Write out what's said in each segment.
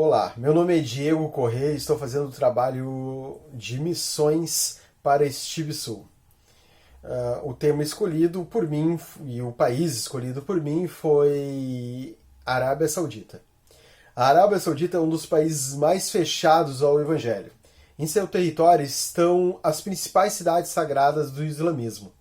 Olá, meu nome é Diego Corrêa e estou fazendo o trabalho de missões para Steve Sul. O tema escolhido por mim e o país escolhido por mim foi Arábia Saudita. A Arábia Saudita é um dos países mais fechados ao Evangelho. Em seu território estão as principais cidades sagradas do islamismo.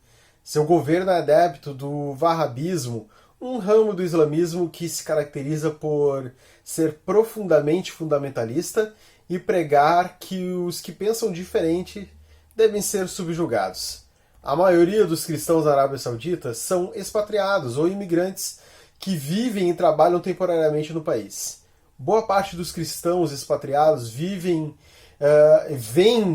Seu governo é adepto do wahhabismo, um ramo do islamismo que se caracteriza por ser profundamente fundamentalista e pregar que os que pensam diferente devem ser subjugados. A maioria dos cristãos da Arábia Saudita são expatriados ou imigrantes que vivem e trabalham temporariamente no país. Boa parte dos cristãos expatriados vêm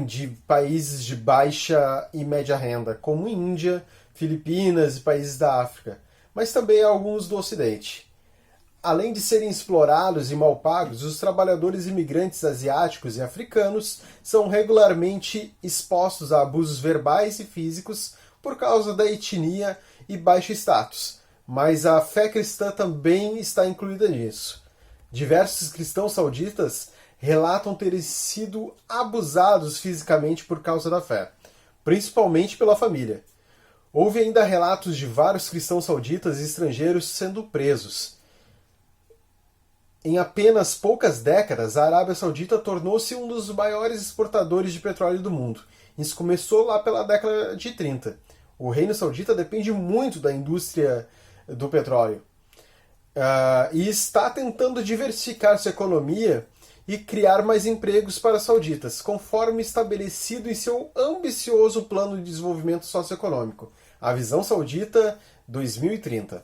de países de baixa e média renda, como Índia, Filipinas e países da África, mas também alguns do Ocidente. Além de serem explorados e mal pagos, os trabalhadores imigrantes asiáticos e africanos são regularmente expostos a abusos verbais e físicos por causa da etnia e baixo status, mas a fé cristã também está incluída nisso. Diversos cristãos sauditas relatam terem sido abusados fisicamente por causa da fé, principalmente pela família. Houve ainda relatos de vários cristãos sauditas e estrangeiros sendo presos. Em apenas poucas décadas, a Arábia Saudita tornou-se um dos maiores exportadores de petróleo do mundo. Isso começou lá pela década de 30. O Reino Saudita depende muito da indústria do petróleo. E está tentando diversificar sua economia e criar mais empregos para os sauditas, conforme estabelecido em seu ambicioso plano de desenvolvimento socioeconômico, a Visão Saudita 2030.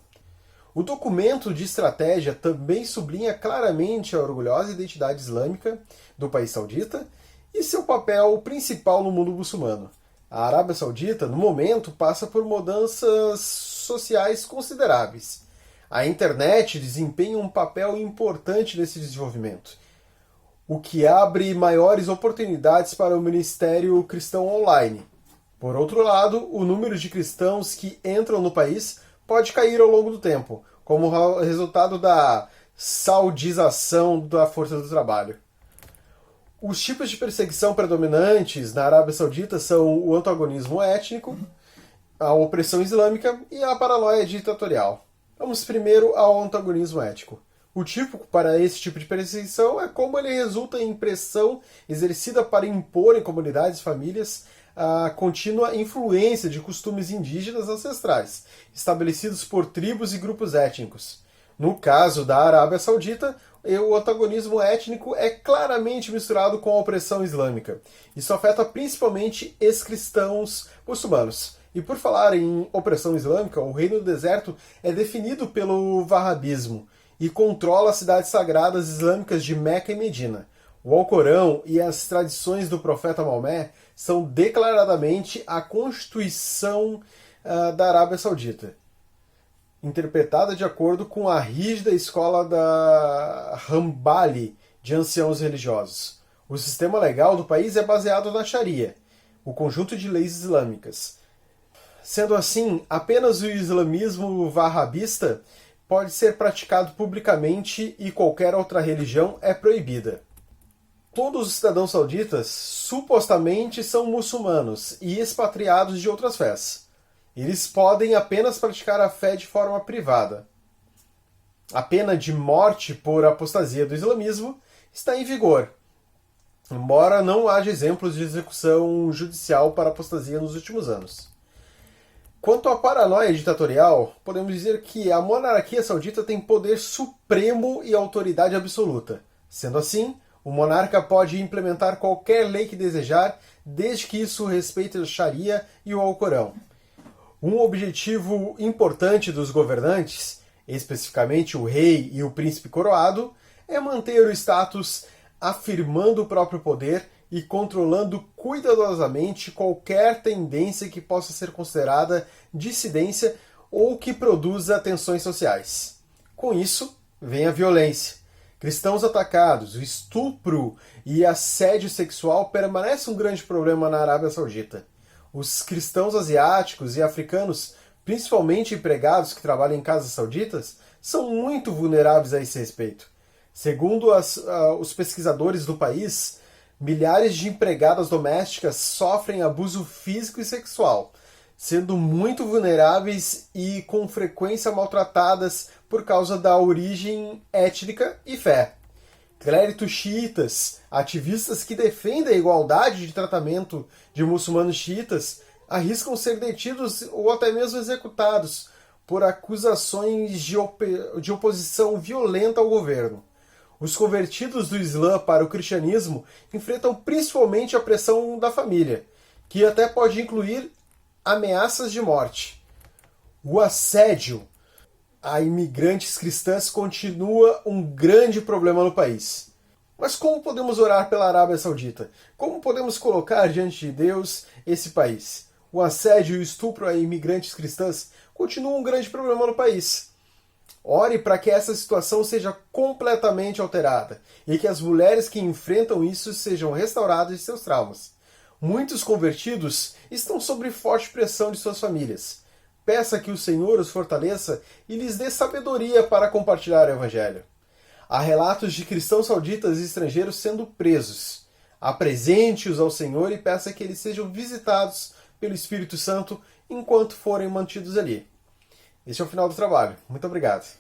O documento de estratégia também sublinha claramente a orgulhosa identidade islâmica do país saudita e seu papel principal no mundo muçulmano. A Arábia Saudita, no momento, passa por mudanças sociais consideráveis. A internet desempenha um papel importante nesse desenvolvimento, o que abre maiores oportunidades para o Ministério Cristão Online. Por outro lado, o número de cristãos que entram no país pode cair ao longo do tempo, como resultado da saudização da força do trabalho. Os tipos de perseguição predominantes na Arábia Saudita são o antagonismo étnico, a opressão islâmica e a paranoia ditatorial. Vamos primeiro ao antagonismo étnico. O típico para esse tipo de perseguição é como ele resulta em pressão exercida para impor em comunidades e famílias a contínua influência de costumes indígenas ancestrais, estabelecidos por tribos e grupos étnicos. No caso da Arábia Saudita, o antagonismo étnico é claramente misturado com a opressão islâmica. Isso afeta principalmente ex-cristãos muçulmanos. E por falar em opressão islâmica, o Reino do Deserto é definido pelo wahhabismo e controla as cidades sagradas islâmicas de Meca e Medina. O Alcorão e as tradições do profeta Maomé são declaradamente a constituição da Arábia Saudita, interpretada de acordo com a rígida escola da Hanbali de anciãos religiosos. O sistema legal do país é baseado na Sharia, o conjunto de leis islâmicas. Sendo assim, apenas o islamismo wahhabista pode ser praticado publicamente e qualquer outra religião é proibida. Todos os cidadãos sauditas supostamente são muçulmanos e expatriados de outras fés. Eles podem apenas praticar a fé de forma privada. A pena de morte por apostasia do islamismo está em vigor, embora não haja exemplos de execução judicial para apostasia nos últimos anos. Quanto à paranoia ditatorial, podemos dizer que a monarquia saudita tem poder supremo e autoridade absoluta. Sendo assim, o monarca pode implementar qualquer lei que desejar, desde que isso respeite a Sharia e o Alcorão. Um objetivo importante dos governantes, especificamente o rei e o príncipe coroado, é manter o status afirmando o próprio poder e controlando cuidadosamente qualquer tendência que possa ser considerada dissidência ou que produza tensões sociais. Com isso, vem a violência. Cristãos atacados, o estupro e assédio sexual permanecem um grande problema na Arábia Saudita. Os cristãos asiáticos e africanos, principalmente empregados que trabalham em casas sauditas, são muito vulneráveis a esse respeito. Segundo os pesquisadores do país, milhares de empregadas domésticas sofrem abuso físico e sexual, sendo muito vulneráveis e com frequência maltratadas por causa da origem étnica e fé. Clérigos xiitas, ativistas que defendem a igualdade de tratamento de muçulmanos xiitas, arriscam ser detidos ou até mesmo executados por acusações de oposição violenta ao governo. Os convertidos do Islã para o cristianismo enfrentam principalmente a pressão da família, que até pode incluir ameaças de morte. O assédio a imigrantes cristãs continua um grande problema no país. Mas como podemos orar pela Arábia Saudita? Como podemos colocar diante de Deus esse país? O assédio e o estupro a imigrantes cristãs continuam um grande problema no país. Ore para que essa situação seja completamente alterada e que as mulheres que enfrentam isso sejam restauradas de seus traumas. Muitos convertidos estão sob forte pressão de suas famílias. Peça que o Senhor os fortaleça e lhes dê sabedoria para compartilhar o Evangelho. Há relatos de cristãos sauditas e estrangeiros sendo presos. Apresente-os ao Senhor e peça que eles sejam visitados pelo Espírito Santo enquanto forem mantidos ali. Este é o final do trabalho. Muito obrigado.